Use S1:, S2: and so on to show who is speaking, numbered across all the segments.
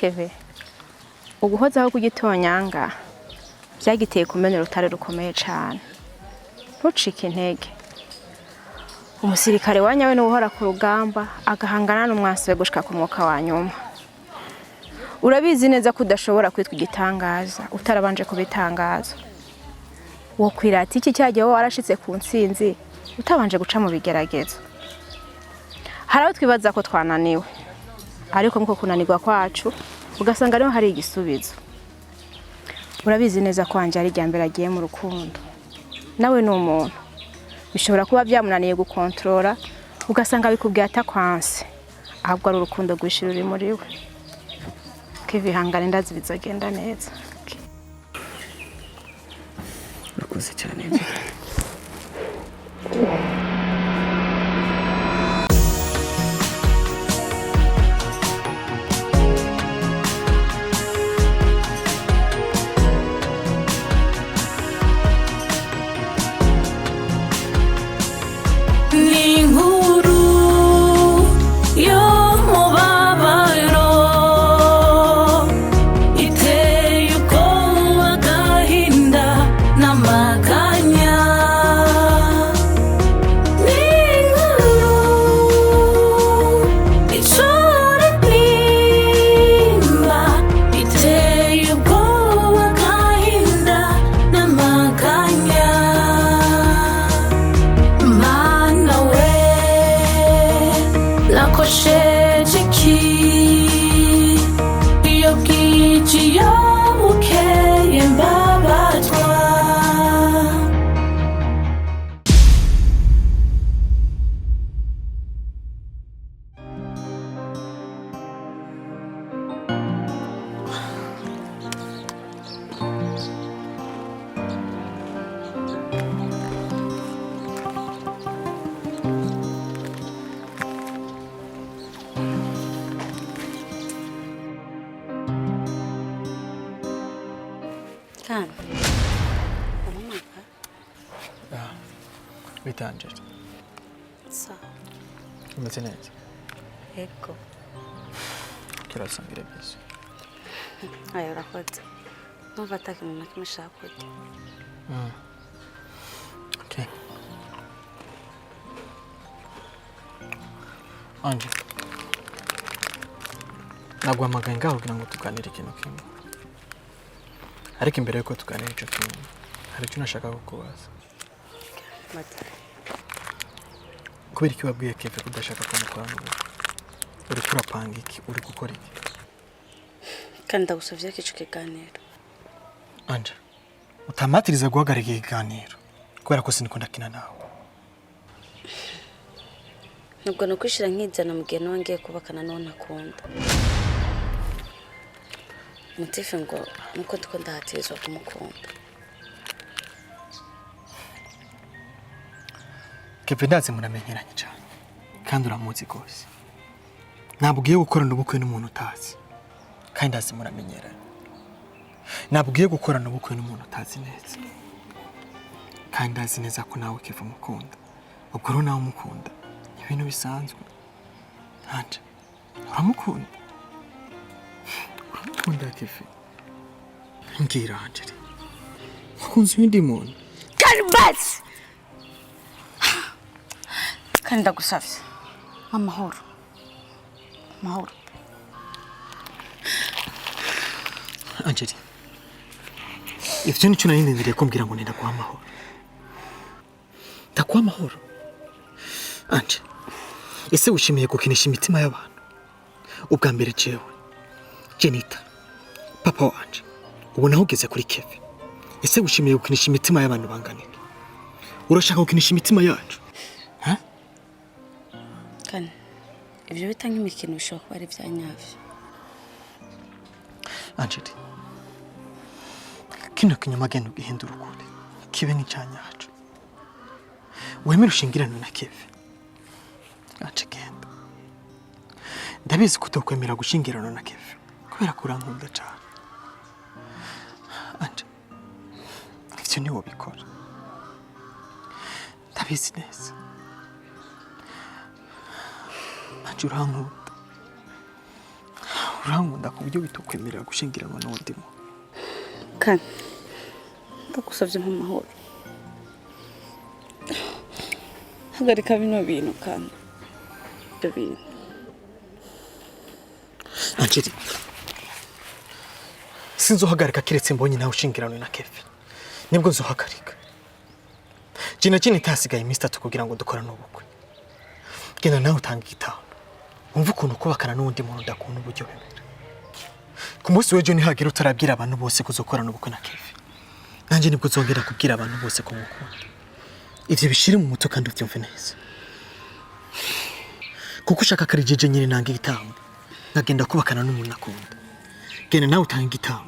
S1: Keve uguhozaho kugitonyanga byagiteye kumenera utare rukomeye cyane ntucike intege umusirikare wanyawe n'uhora ku rugamba agahangana n'umwasi gushika ku mwuka wa nyuma urabizi neza ko udashobora kwitwa igitangaza utarabanje kubitangaza wo kwirata iki cyagiye warashitse ku ntsinzi utabanje guca mu bigeragezo haraho twibaza ko twananiwe ariko nko kunanirwa kwacu ugasanga ariho hari igisubizo urabizi neza ko wanje ari ryambere agiye mu rukundo nawe n'umuntu bishobora kuba byamunaniye gukontrola ugasanga bikubwiye atakwanse ahubwo ari urukundo rwishira uri muri we kivihangane ndazi bizagenda neza
S2: urakoze cyane
S3: Inkuru y'umubabaro iteye ubwoba agahinda n'amaganya n'inkuru icura intimba iteye ubwoba agahinda n'amaganya nakosheje iki iyo bwije iyo bukeye mbabazwa
S2: Bitangije.
S3: Sawa.
S2: Umeze neza.
S3: Ego.
S2: Kirasangire byiza.
S3: Ayo urakoze. Numva atakintu na kimwe ushaka kurya.
S2: Okay. Anje. Naguhamagaye ngaho kugira ngo tuganire ikintu kimwe. Ariko imbere yuko tuganira icyo kintu, hari icyo nashaka kukubaza. Kubera iki wabwiye Keve ko udashaka kumukorana ubu? Uri kurapanga iki? Uri gukora iki?
S3: Kandi ndagusavye ko ico kiganiro.
S2: Anje, utamatiriza guhagarika ikiganiro kubera ko sinikunda kina nawe.
S3: Nubwo no kwishira nkizana mu gihe nawe ngiye kubakana n'uwo ntakunda. Mutife ngo nuko ndiko ndahatirizwa kumukunda.
S2: Keve ndazi muramenyeranye cyane kandi uramuzi rwose. Ntabwo ugiye gukorana ubukwe n'umuntu utazi kandi ndazi muramenyeranye. Ntabwo ugiye gukorana ubukwe n'umuntu utazi neza kandi ndazi neza ko nawe Keve umukunda. Ubwo rero nawe umukunda ibintu bisanzwe. Anje, uramukunda? Uramukunda Keve? Ngira Anje, ukunze undi muntu?
S3: Karibasi! Kandi ndagusavye amahoro amahoro.
S2: Angeli, ivyo nicyo narindiriye kumbwira ngo nenda guha amahoro. Ndaguha amahoro? Anje, ese wishimiye gukinisha imitima y'abantu? Ubwa mbere jewe Jenita papa wanje ubu naho ugeze kuri Keve. Ese wishimiye gukinisha imitima y'abantu banganike? Urashaka gukinisha imitima yacu?
S3: Kandi ibyo bita nk'imikino bishobora kuba ari bya nyavyo.
S2: Angeli, kino kinyoma genda ugihindura ukuri kibe nk'icyanyacu. Wemere ushingirane na Keve. Anje genda. Ndabizi ko utokwemera gushingirana na Keve kubera ko urankunda cyane. Anje, ivyo ni wowe bikora. Ndabizi neza. Anje urankunda. urankunda ku buryo bitokwemerera gushingiranwa n'undi muntu.
S3: Kandi ndagusabye nk'amahoro. Hagarika bino bintu kandi. Ibyo bintu.
S2: Angeli, sinzohagarika kiretse mbonye nawe ushingiranwe na Kevin. Nibwo nzohagarika. Jina itasigaye iminsi 3 kugira ngo dukorane ubukwe. Genda nawe utanga igitabo. Umva ukuntu kubakana n'undi muntu udakunda uburyo bimera. Ku munsi w'ejo nihagira utarabwira abantu bose kuzokorana ubukwe na Kevin. Nanjye nibwo nzongera kubwira abantu bose ko mukunda. Ivyo bishire mu mutwe kandi ubyumve neza. Kuko ushaka karijije nyine nanga igitabo. Nagenda kubakana n'umuntu nakunda. Genda nawe utanga igitabo.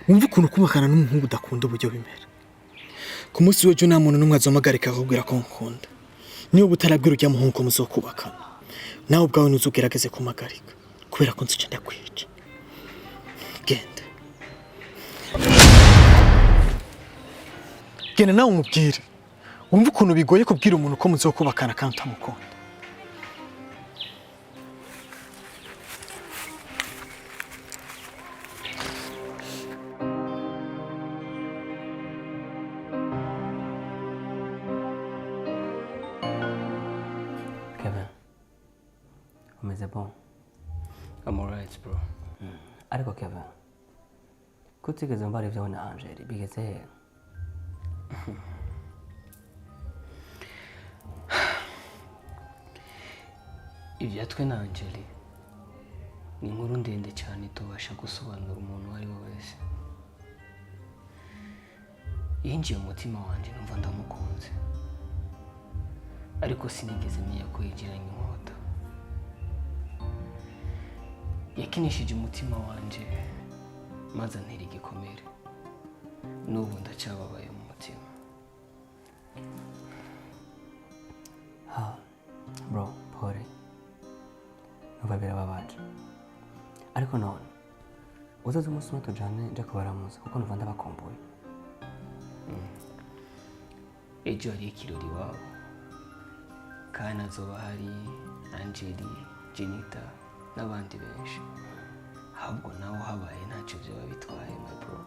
S2: Umva ukuntu kubakana n'umuhungu udakunda uburyo bimera. Ku munsi w'ejo nta muntu n'umwe azomagarika akubwira ko nkunda. Niyo butarabwira ujya muhungu ko muzokubakana. Nawe ubwawe nuzugerageze kumagarika kubera ko nzice ndakwica. Genda. Genda nawe umubwire. Umva ukuntu bigoye kubwira umuntu ko muzokubakana kandi utamukunda.
S4: Umeze bon?
S5: I'm alright, bro.
S4: Ariko Kevin, kutigeze mbara ivyo na Angeli bigeze he?
S5: Ivyatwe na Angeli ni inkuru ndende cyane tubasha gusobanura umuntu wari wese. Yinjiye umutima wanje numva ndamukunze. Ariko sinigeze menya ko yigiranye inkota. Yakinishije umutima wanje maze antera igikomere. N'ubu ndacyababaye mu mutima.
S4: Bro, pore. Numva birababaje. Ariko none uzaze umunsi umwe tujane nje kubaramuza kuko numva ndabakumbuye.
S5: Ejo hari ikirori iwabo. Kandi azoba hari Angeli, Jenita n'abandi benshi. Ahubwo nawe habaye ntacyo byaba bitwaye, my bro.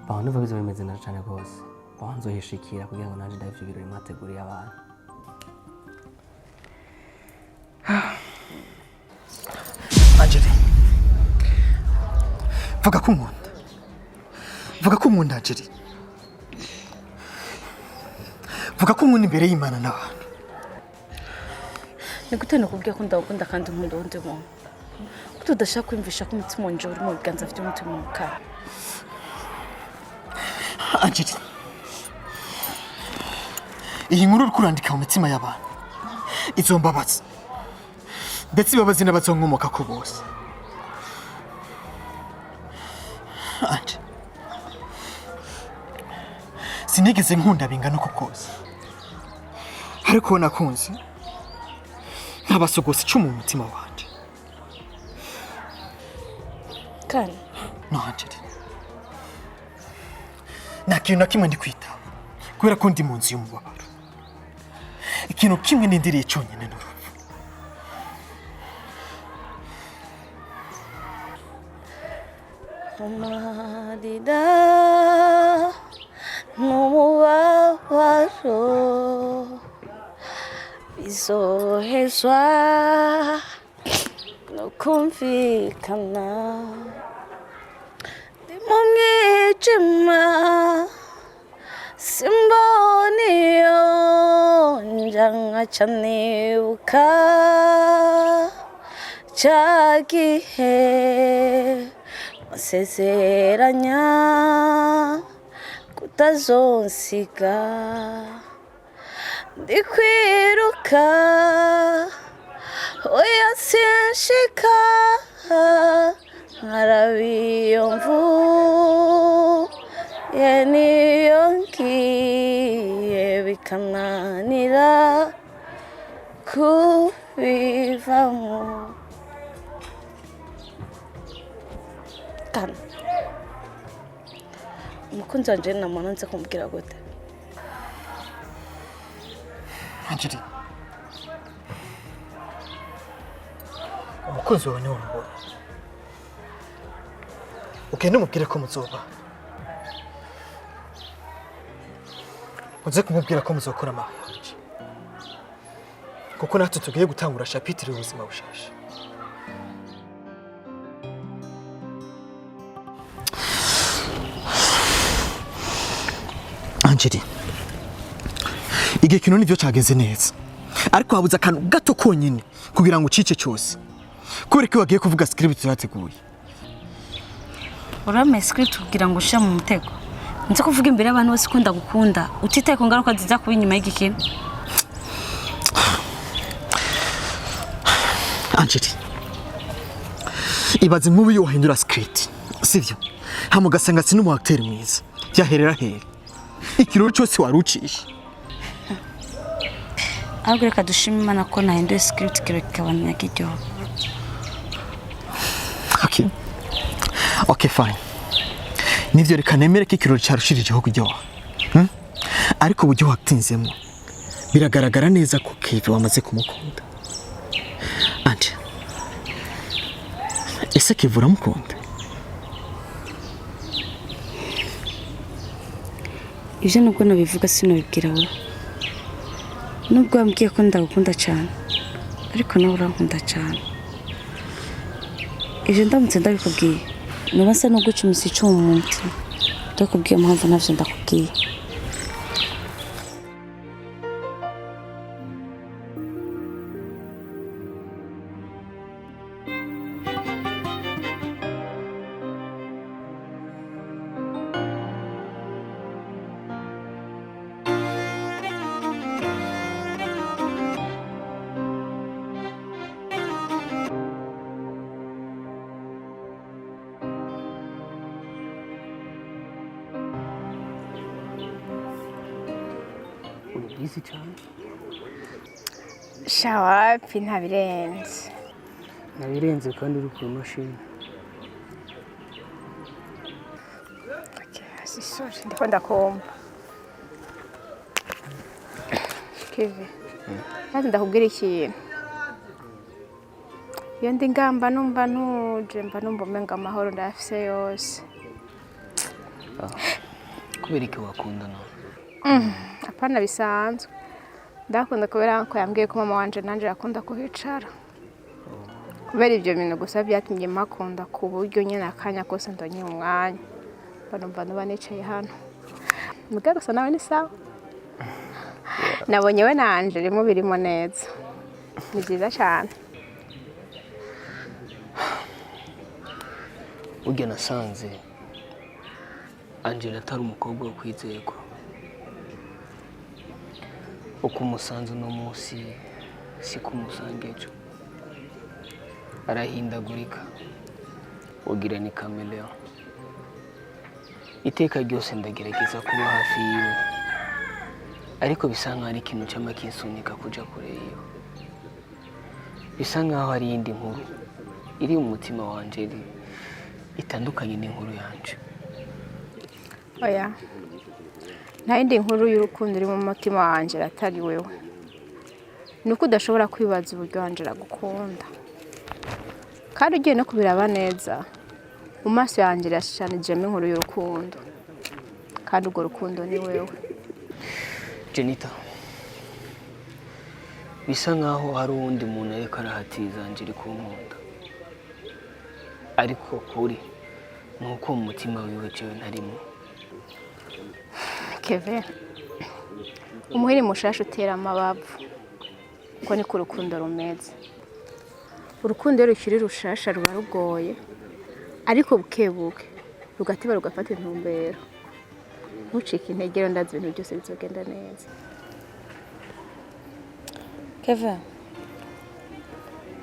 S4: Baho numva bizo bimeze neza cyane rwose. Baho nzohishikira kugira ngo nanje ndavyo ibirori mwateguriye abantu.
S2: Angeli. Vuga ko nkunda. Vuga ko nkunda Angeli. Vuga ko nkunda imbere y'Imana n'abantu.
S3: Ni gute nakubwiye ko ndagukunda kandi nkunda undi muntu. Kuko udashaka kwimvisha ko umutima wanje uri mu biganza by'undi muntu.
S2: Angeli. Iyi nkuru uri kurandika mu mitima y'abantu. Izo mbabazi. Ndetse babazi n'abazonkomoka ko bose. Angeli. Sinigeze nkunda bingana uko kose. Ariko nakunze nk'abasogose icumu mu mutima wanje.
S3: Kandi
S2: no Angeli. Nta kintu na kimwe ndi kwitaho kubera ko ndi mu nzu y'umubabaro. Ikintu kimwe nindiriye cyonyine n'urupfu.
S3: amarira n'umubabaro bizohezwa no kumvikana. Ndi mu mwijima simbona iyo nja nkaca nibuka cya gihe wasezeranya kutazonsiga. Ndi kwiruka oya sinshika nkarabiyomvu niyo ngiye bikananira kubivamo. Kana umukunzi wanje namubona nza kumubwira gute?
S2: Angeli. umukunzi wawe niwe wabona ugende umubwire ko muzoba uze kumubwira ko muzokora mariage kuko natwe tugiye gutangura chapitre y'ubuzima bushasha. Angeli, igihe kino nivyo cageze neza, ariko habuze akantu gato konyine kugira ngo ucice cyose. Kubera ko wagiye kuvuga script yateguye.
S3: urame script kugira ngo ushyire mu mutego nzi kuvuga imbere y'abantu bose ukunda gukunda utitaye ku ngaruka ziza kuba inyuma y'igikino.
S2: Angeli, ibaze nk'ubu iyo wahindura script sivyo hamugasanga si n'umu acteur mwiza byaherera here ikiroro cyose warucisha.
S3: ahubwo reka dushime Imana ko nahinduye script kiro kikabanya kiryoha.
S2: Okay fine, nivyo reka nemere ko ikiroro cyarushirijeho kuryoha, ariko uburyo watinzemo biragaragara neza ko Kevin wamaze kumukunda. Anje, ese Kevin uramukunda?
S3: Ibyo nubwo nabivuga sinabibwira wowe, nubwo wambwiye ko ndagukunda cyane ariko nawe urankunda cyane. Ibyo ndamutse ndabikubwiye nuba nsa no guca imisico mu mutima, ndakubwiye impamvu navyo ndakubwiye.
S5: Urabizi cyane
S1: Shawapi ntabirenze.
S5: nabirenze kandi uri ku mashini.
S1: Sorry, ndiko ndakomba. Kevin, maze ndakubwira ikintu. Iyo ndi ngamba numva ntuje mba numva umenga amahoro ndafise yose.
S5: Kubera iki wakunda none?
S1: Apana bisanzwe. Ndakunda kubera ko yambwiye ko mama wanje nanje yakunda kuhicara. Kubera ibyo bintu gusa byatumye makunda ku buryo nyine akanya kose ndonye umwanya. Banumva nicaye hano. Mbwa gusa nawe ni sawa. Nabonye we nanje rimwe birimo neza. Ni byiza cyane.
S5: Burya nasanze Angela atari umukobwa wo kwizerwa. Uko umusanzu no munsi siko umusanga ejo. Arahindagurika ugira ni kameleon. Iteka ryose ndagerageza kuba hafi yiwe, ariko bisa nkaho ari ikintu cyama kinsunika kuja kure yiwe. Bisa nkaho hari indi nkuru iri mu mutima wanje itandukanye n'inkuru yanje.
S1: Oya. Nta yindi nkuru y'urukundo iri mu mutima wanje atari wewe. Nuko udashobora kwibaza uburyo wanje aragukunda. Kandi ugiye no kubiraba neza, mu maso yanje yashanijemo inkuru y'urukundo. Kandi urwo rukundo ni wewe.
S5: Jenita, bisa nkaho hari uwundi muntu ariko arahatiza Angela kunkunda, ariko kuri nuko mu mutima wiwe jewe ntarimo.
S1: Kevin, umuhiri mushasha utera amabavu. Uko niko urukundo rumeze. Urukundo rukiri rushasha ruba rugoye, ariko bukebuke rugatiba rugafata intumbero. Ntucike intege, ndazi ibintu byose bizogenda neza.
S3: Kevin,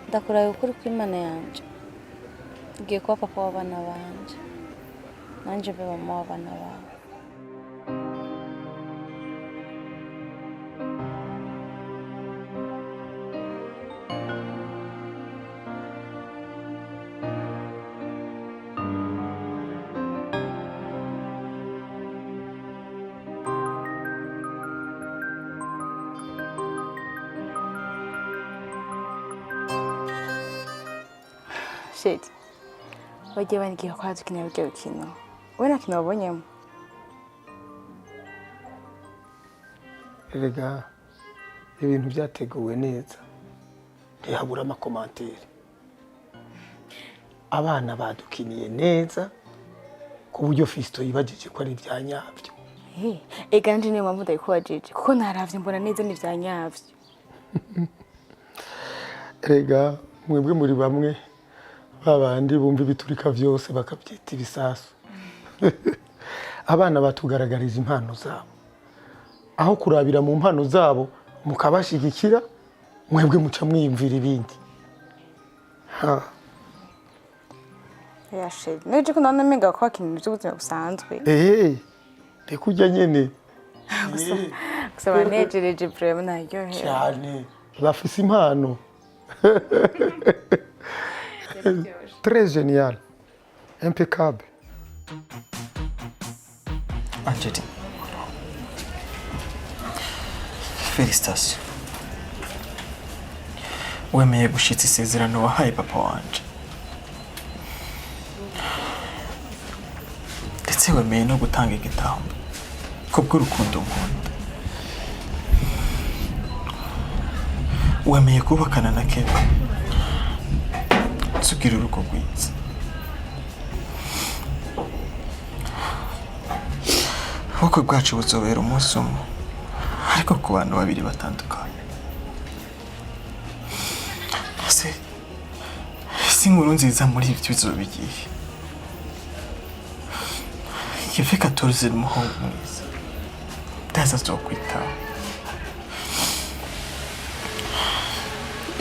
S3: ndakuraye ukuri kw'Imana yanje. Ugiye kuba papa w'abana banje, nanje be mama w'abana bawe.
S1: sheri bagiye bandikiye ko hadukeneye urwo rukino wowe nta kintu wabonyemo
S6: erega ibintu byateguwe neza ntihabura amakomantere abana badukiniye neza ku buryo Fisto yibagije ko ari ibya nyabyo
S1: ega nje niyo mpamvu ndabikubajije kuko naravye mbona neza ni ibya nyabyo
S6: erega mwebwe muri bamwe babandi bumva ibiturika byose bakabyita ibisasu abana batugaragarije impano zabo aho kurabira mu mpano zabo mukabashigikira mwebwe muca mwiyumvira ibindi
S1: ya sheri neje ko ndabona menga ko hakinira by'ubuzima busanzwe
S6: reka ujya nyene
S1: gusa banejereje brema naryohewe
S6: cyane bafise impano très génial impeccable
S2: Angeli félicitations wemeye gushitsa isezerano wahaye papa wanje ndetse wemeye no gutanga igitambo kubw'urukundo nkunda wemeye kubakana na Kevin tugira urugo rwiza ubukwe bwacu buzobera umunsi umwe ariko ku bantu babiri batandukanye ese inkuru nziza muri ibyo bizoba igihe Kevin 14 n'umuhungu mwiza ndaza azokwitaho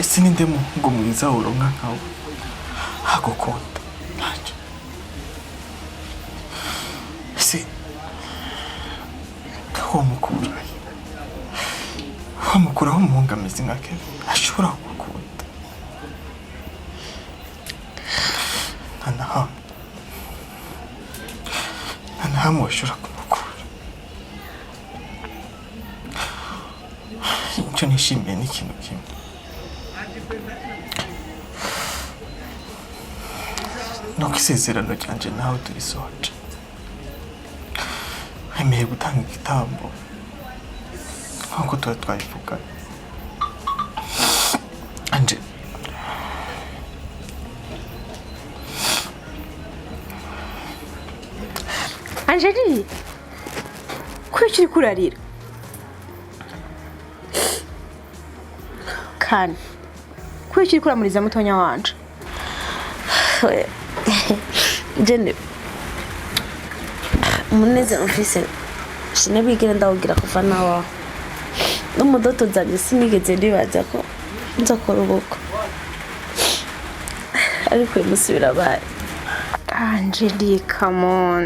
S2: ese ninde muhungu mwiza uronka nkawe agukunda ntacyo ese wamukuraho umuhungu ameze nka Kevin ashobora kugukunda nta na hamwe washobora kumukura icyo nishimiye ni ikintu kimwe nuko isezerano ryanje nawe turisohoje wemeye gutanga igitambo nk'uko tuba twabivuganye Angel
S1: Angeli kuki uri kurarira kandi kuki uri kuramuriza mutonya wanje
S3: jene umunezero mfise sinabigera ndawugira kuva nawe n'umudoto zanjye sinigeze ndibaza ko nzakora ubukwe ariko uyu munsi birabaye
S1: Angeli come on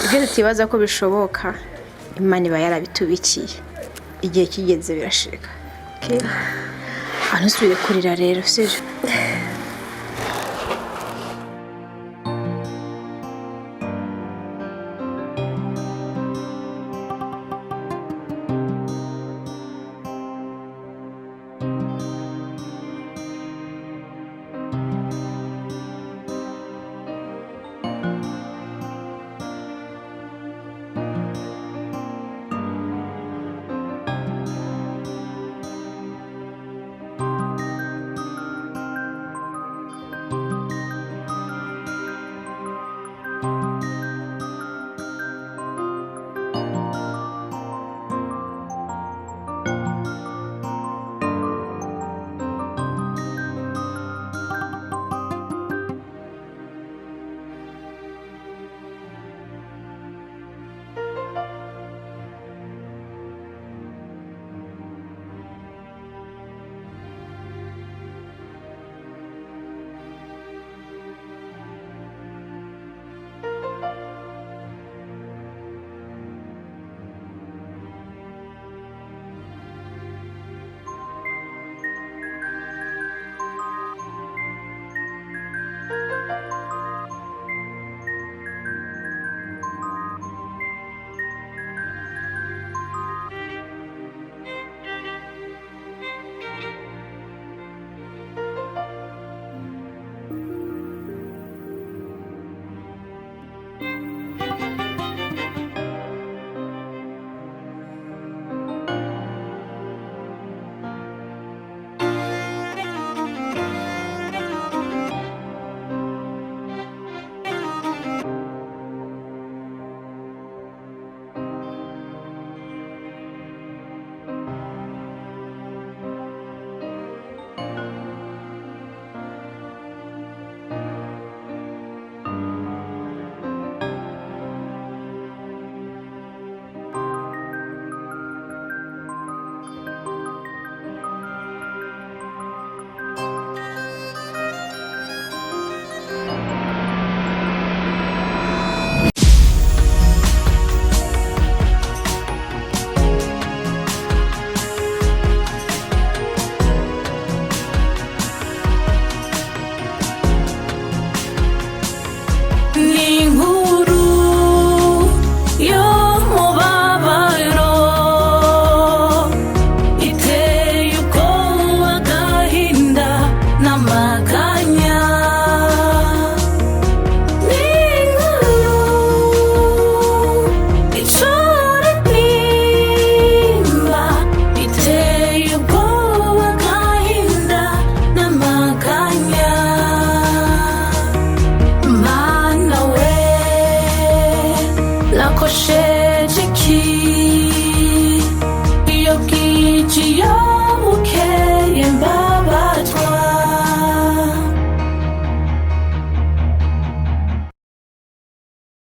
S1: ibyo tutibaza ko bishoboka Imana iba yarabitubikiye igihe kigeze birashika okay anusubire kurira rero sije